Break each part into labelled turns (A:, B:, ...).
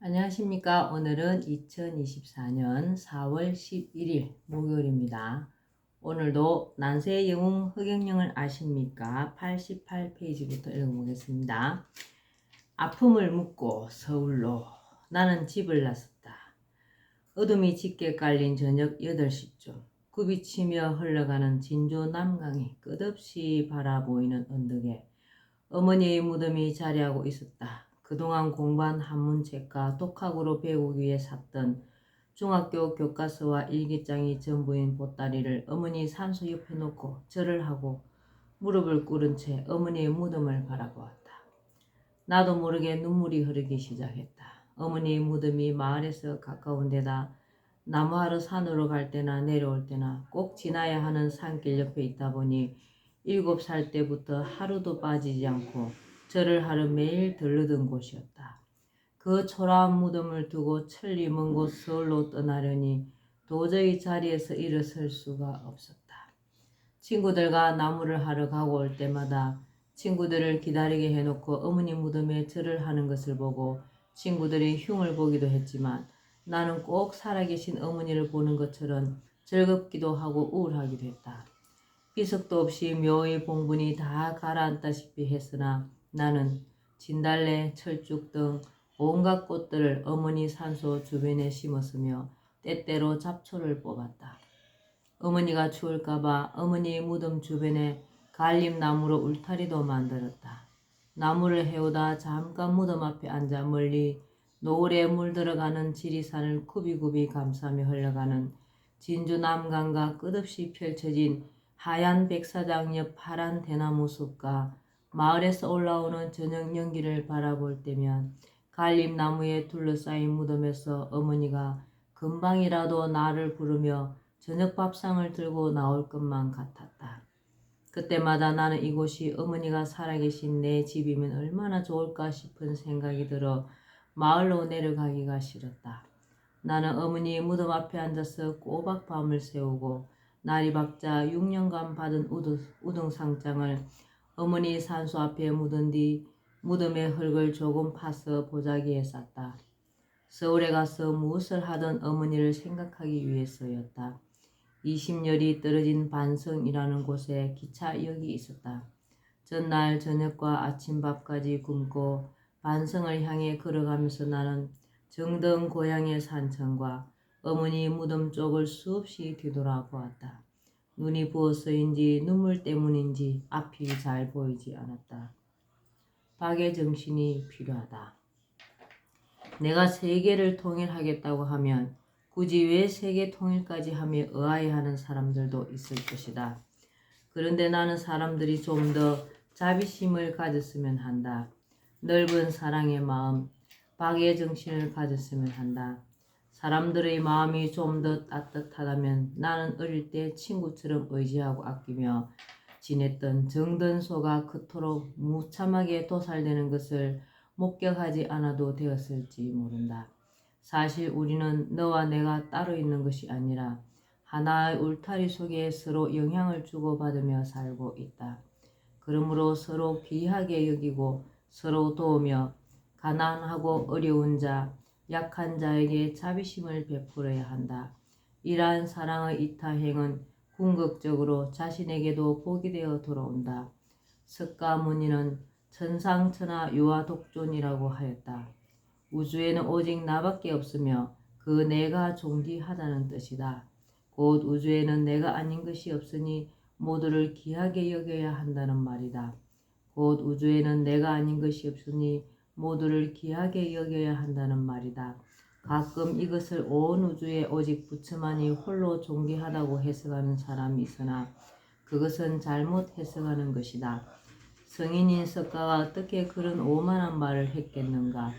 A: 안녕하십니까. 오늘은 2024년 4월 11일 목요일입니다. 오늘도 난세의 영웅 흑영령을 아십니까? 88페이지부터 읽어보겠습니다. 아픔을 묻고 서울로 나는 집을 나섰다. 어둠이 짙게 깔린 저녁 8시쯤 굽이치며 흘러가는 진주 남강이 끝없이 바라보이는 언덕에 어머니의 무덤이 자리하고 있었다. 그동안 공부한 한문책과 독학으로 배우기 위해 샀던 중학교 교과서와 일기장이 전부인 보따리를 어머니 산소 옆에 놓고 절을 하고 무릎을 꿇은 채 어머니의 무덤을 바라보았다. 나도 모르게 눈물이 흐르기 시작했다. 어머니의 무덤이 마을에서 가까운 데다 나무하러 산으로 갈 때나 내려올 때나 꼭 지나야 하는 산길 옆에 있다 보니 7살 때부터 하루도 빠지지 않고 절을 하러 매일 들르던 곳이었다. 그 초라한 무덤을 두고 천리 먼 곳 서울로 떠나려니 도저히 자리에서 일어설 수가 없었다. 친구들과 나무를 하러 가고 올 때마다 친구들을 기다리게 해놓고 어머니 무덤에 절을 하는 것을 보고 친구들이 흉을 보기도 했지만 나는 꼭 살아계신 어머니를 보는 것처럼 즐겁기도 하고 우울하기도 했다. 비석도 없이 묘의 봉분이 다 가라앉다시피 했으나 나는 진달래, 철쭉 등 온갖 꽃들을 어머니 산소 주변에 심었으며 때때로 잡초를 뽑았다. 어머니가 추울까봐 어머니의 무덤 주변에 갈림나무로 울타리도 만들었다. 나무를 해오다 잠깐 무덤 앞에 앉아 멀리 노을에 물들어가는 지리산을 굽이굽이 감싸며 흘러가는 진주 남강과 끝없이 펼쳐진 하얀 백사장 옆 파란 대나무 숲과 마을에서 올라오는 저녁 연기를 바라볼 때면 갈림나무에 둘러싸인 무덤에서 어머니가 금방이라도 나를 부르며 저녁 밥상을 들고 나올 것만 같았다. 그때마다 나는 이곳이 어머니가 살아계신 내 집이면 얼마나 좋을까 싶은 생각이 들어 마을로 내려가기가 싫었다. 나는 어머니의 무덤 앞에 앉아서 꼬박 밤을 새우고 날이 밝자 6년간 받은 우등상장을 어머니 산소 앞에 묻은 뒤 무덤의 흙을 조금 파서 보자기에 쌌다. 서울에 가서 무엇을 하던 어머니를 생각하기 위해서였다. 20열이 떨어진 반성이라는 곳에 기차역이 있었다. 전날 저녁과 아침밥까지 굶고 반성을 향해 걸어가면서 나는 정든 고향의 산천과 어머니 무덤 쪽을 수없이 뒤돌아보았다. 눈이 부어서인지 눈물 때문인지 앞이 잘 보이지 않았다. 박의 정신이 필요하다. 내가 세계를 통일하겠다고 하면 굳이 왜 세계 통일까지 하며 의아해하는 사람들도 있을 것이다. 그런데 나는 사람들이 좀 더 자비심을 가졌으면 한다. 넓은 사랑의 마음, 박의 정신을 가졌으면 한다. 사람들의 마음이 좀 더 따뜻하다면 나는 어릴 때 친구처럼 의지하고 아끼며 지냈던 정든소가 그토록 무참하게 도살되는 것을 목격하지 않아도 되었을지 모른다. 사실 우리는 너와 내가 따로 있는 것이 아니라 하나의 울타리 속에 서로 영향을 주고받으며 살고 있다. 그러므로 서로 귀하게 여기고 서로 도우며 가난하고 어려운 자, 약한 자에게 자비심을 베풀어야 한다. 이러한 사랑의 이타행은 궁극적으로 자신에게도 복이 되어 돌아온다. 석가모니는 천상천하 유아독존이라고 하였다. 우주에는 오직 나밖에 없으며 그 내가 존귀하다는 뜻이다. 곧 우주에는 내가 아닌 것이 없으니 모두를 귀하게 여겨야 한다는 말이다. 곧 우주에는 내가 아닌 것이 없으니 모두를 귀하게 여겨야 한다는 말이다. 가끔 이것을 온 우주에 오직 부처만이 홀로 존귀하다고 해석하는 사람이 있으나 그것은 잘못 해석하는 것이다. 성인인 석가가 어떻게 그런 오만한 말을 했겠는가?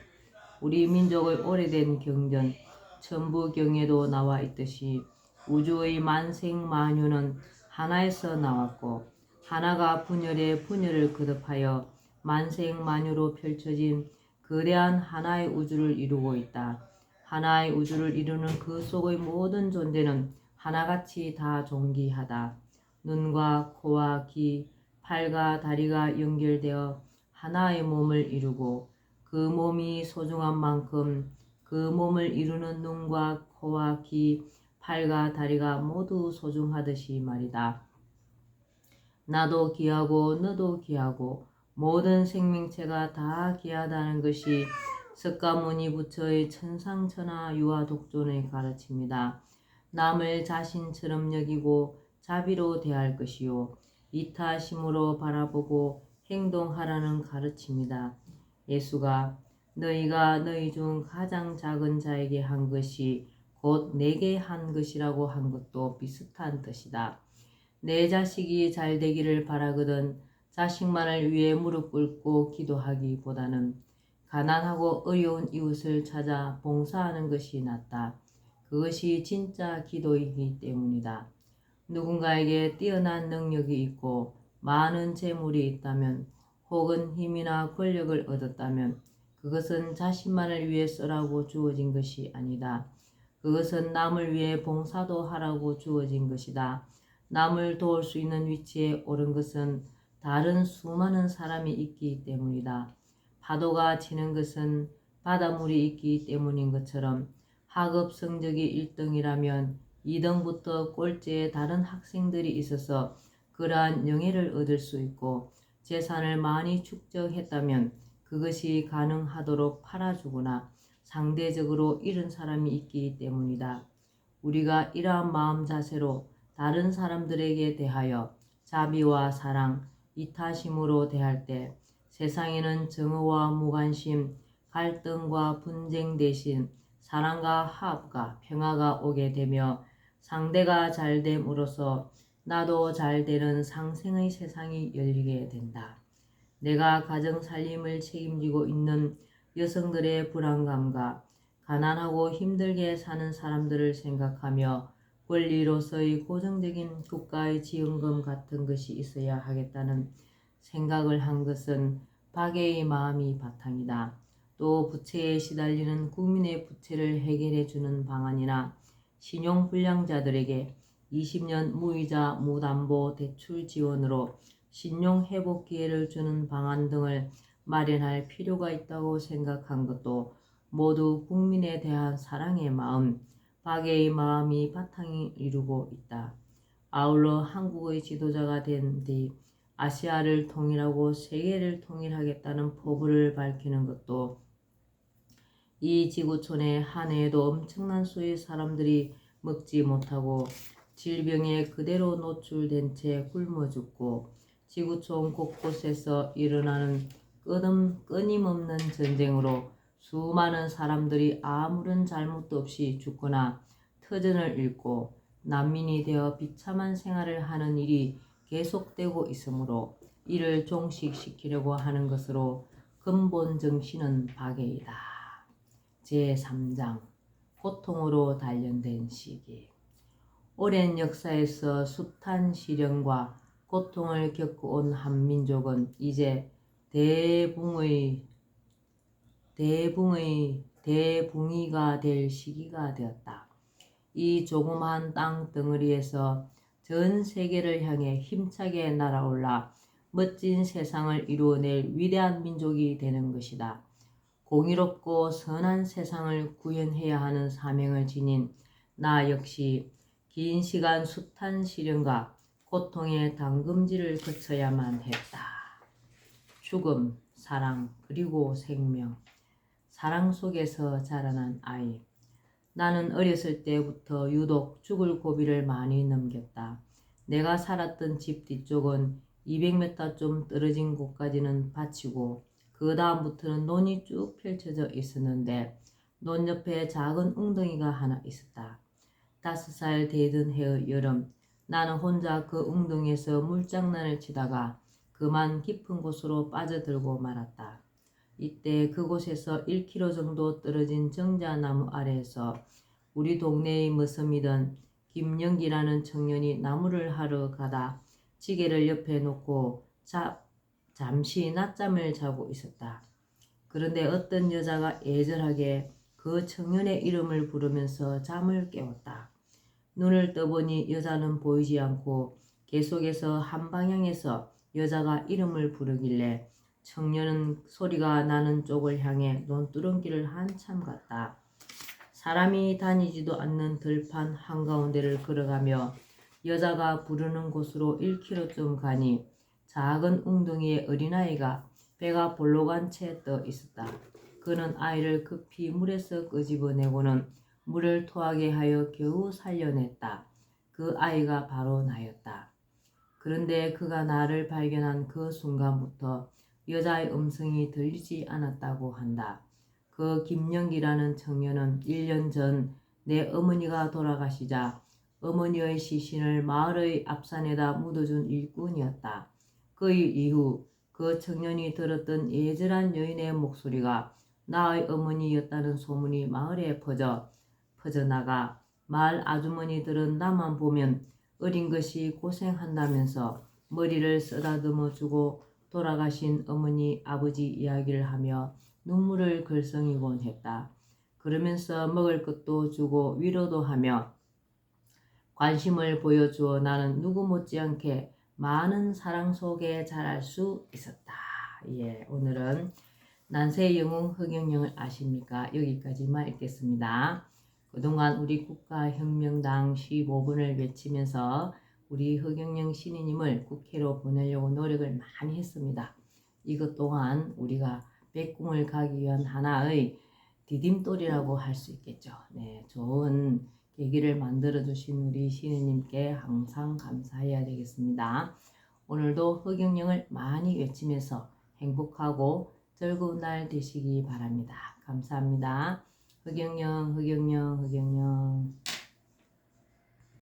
A: 우리 민족의 오래된 경전 천부경에도 나와 있듯이 우주의 만생만유는 하나에서 나왔고 하나가 분열에 분열을 거듭하여 만생만유로 펼쳐진 거대한 하나의 우주를 이루고 있다. 하나의 우주를 이루는 그 속의 모든 존재는 하나같이 다 존귀하다. 눈과 코와 귀, 팔과 다리가 연결되어 하나의 몸을 이루고 그 몸이 소중한 만큼 그 몸을 이루는 눈과 코와 귀, 팔과 다리가 모두 소중하듯이 말이다. 나도 귀하고 너도 귀하고 모든 생명체가 다 귀하다는 것이 석가모니 부처의 천상천하 유아독존의 가르침이다. 남을 자신처럼 여기고 자비로 대할 것이요 이타심으로 바라보고 행동하라는 가르침이다. 예수가 너희가 너희 중 가장 작은 자에게 한 것이 곧 내게 한 것이라고 한 것도 비슷한 뜻이다. 내 자식이 잘 되기를 바라거든 자식만을 위해 무릎 꿇고 기도하기보다는 가난하고 어려운 이웃을 찾아 봉사하는 것이 낫다. 그것이 진짜 기도이기 때문이다. 누군가에게 뛰어난 능력이 있고 많은 재물이 있다면 혹은 힘이나 권력을 얻었다면 그것은 자신만을 위해 쓰라고 주어진 것이 아니다. 그것은 남을 위해 봉사도 하라고 주어진 것이다. 남을 도울 수 있는 위치에 오른 것은 다른 수많은 사람이 있기 때문이다. 파도가 치는 것은 바닷물이 있기 때문인 것처럼 학업 성적이 1등이라면 2등부터 꼴찌에 다른 학생들이 있어서 그러한 영예를 얻을 수 있고 재산을 많이 축적했다면 그것이 가능하도록 팔아주거나 상대적으로 잃은 사람이 있기 때문이다. 우리가 이러한 마음 자세로 다른 사람들에게 대하여 자비와 사랑, 이타심으로 대할 때 세상에는 정의와 무관심, 갈등과 분쟁 대신 사랑과 화합과 평화가 오게 되며 상대가 잘됨으로써 나도 잘되는 상생의 세상이 열리게 된다. 내가 가정 살림을 책임지고 있는 여성들의 불안감과 가난하고 힘들게 사는 사람들을 생각하며 권리로서의 고정적인 국가의 지원금 같은 것이 있어야 하겠다는 생각을 한 것은 박애의 마음이 바탕이다. 또 부채에 시달리는 국민의 부채를 해결해 주는 방안이나 신용불량자들에게 20년 무이자 무담보 대출 지원으로 신용회복 기회를 주는 방안 등을 마련할 필요가 있다고 생각한 것도 모두 국민에 대한 사랑의 마음, 박애의 마음이 바탕이 이루고 있다. 아울러 한국의 지도자가 된 뒤 아시아를 통일하고 세계를 통일하겠다는 포부를 밝히는 것도 이 지구촌에 한 해에도 엄청난 수의 사람들이 먹지 못하고 질병에 그대로 노출된 채 굶어 죽고 지구촌 곳곳에서 일어나는 끊임없는 전쟁으로 수많은 사람들이 아무런 잘못도 없이 죽거나 터전을 잃고 난민이 되어 비참한 생활을 하는 일이 계속되고 있으므로 이를 종식시키려고 하는 것으로 근본 정신은 박애이다. 제3장 고통으로 단련된 시기. 오랜 역사에서 숱한 시련과 고통을 겪어온 한민족은 이제 대붕이가 될 시기가 되었다. 이 조그마한 땅 덩어리에서 전 세계를 향해 힘차게 날아올라 멋진 세상을 이루어낼 위대한 민족이 되는 것이다. 공의롭고 선한 세상을 구현해야 하는 사명을 지닌 나 역시 긴 시간 숱한 시련과 고통의 당금질을 거쳐야만 했다. 죽음, 사랑, 그리고 생명. 사랑 속에서 자라난 아이. 나는 어렸을 때부터 유독 죽을 고비를 많이 넘겼다. 내가 살았던 집 뒤쪽은 200m 좀 떨어진 곳까지는 밭이고 그 다음부터는 논이 쭉 펼쳐져 있었는데 논 옆에 작은 웅덩이가 하나 있었다. 5살 되던 해의 여름 나는 혼자 그 웅덩이에서 물장난을 치다가 그만 깊은 곳으로 빠져들고 말았다. 이때 그곳에서 1km 정도 떨어진 정자나무 아래에서 우리 동네의 머슴이던 김영기라는 청년이 나무를 하러 가다 지게를 옆에 놓고 잠시 낮잠을 자고 있었다. 그런데 어떤 여자가 애절하게 그 청년의 이름을 부르면서 잠을 깨웠다. 눈을 떠보니 여자는 보이지 않고 계속해서 한 방향에서 여자가 이름을 부르길래 청년은 소리가 나는 쪽을 향해 논두렁길을 한참 갔다. 사람이 다니지도 않는 들판 한가운데를 걸어가며 여자가 부르는 곳으로 1km쯤 가니 작은 웅덩이에 어린아이가 배가 볼록한 채 떠 있었다. 그는 아이를 급히 물에서 끄집어내고는 물을 토하게 하여 겨우 살려냈다. 그 아이가 바로 나였다. 그런데 그가 나를 발견한 그 순간부터 여자의 음성이 들리지 않았다고 한다. 그 김영기라는 청년은 1년 전 내 어머니가 돌아가시자 어머니의 시신을 마을의 앞산에다 묻어준 일꾼이었다. 그 일 이후 그 청년이 들었던 예절한 여인의 목소리가 나의 어머니였다는 소문이 마을에 퍼져나가 마을 아주머니들은 나만 보면 어린 것이 고생한다면서 머리를 쓰다듬어 주고 돌아가신 어머니 아버지 이야기를 하며 눈물을 글썽이곤 했다. 그러면서 먹을 것도 주고 위로도 하며 관심을 보여주어 나는 누구 못지않게 많은 사랑 속에 자랄 수 있었다. 예, 오늘은 난세 영웅 흑영령을 아십니까? 여기까지만 읽겠습니다. 그동안 우리 국가혁명당 15분을 외치면서 우리 흑영령 신이님을 국회로 보내려고 노력을 많이 했습니다. 이것 또한 우리가 백궁을 가기 위한 하나의 디딤돌이라고 할 수 있겠죠. 네, 좋은 계기를 만들어 주신 우리 신우님께 항상 감사해야 되겠습니다. 오늘도 흑영령을 많이 외치면서 행복하고 즐거운 날 되시기 바랍니다. 감사합니다. 흑영령, 흑영령, 흑영령.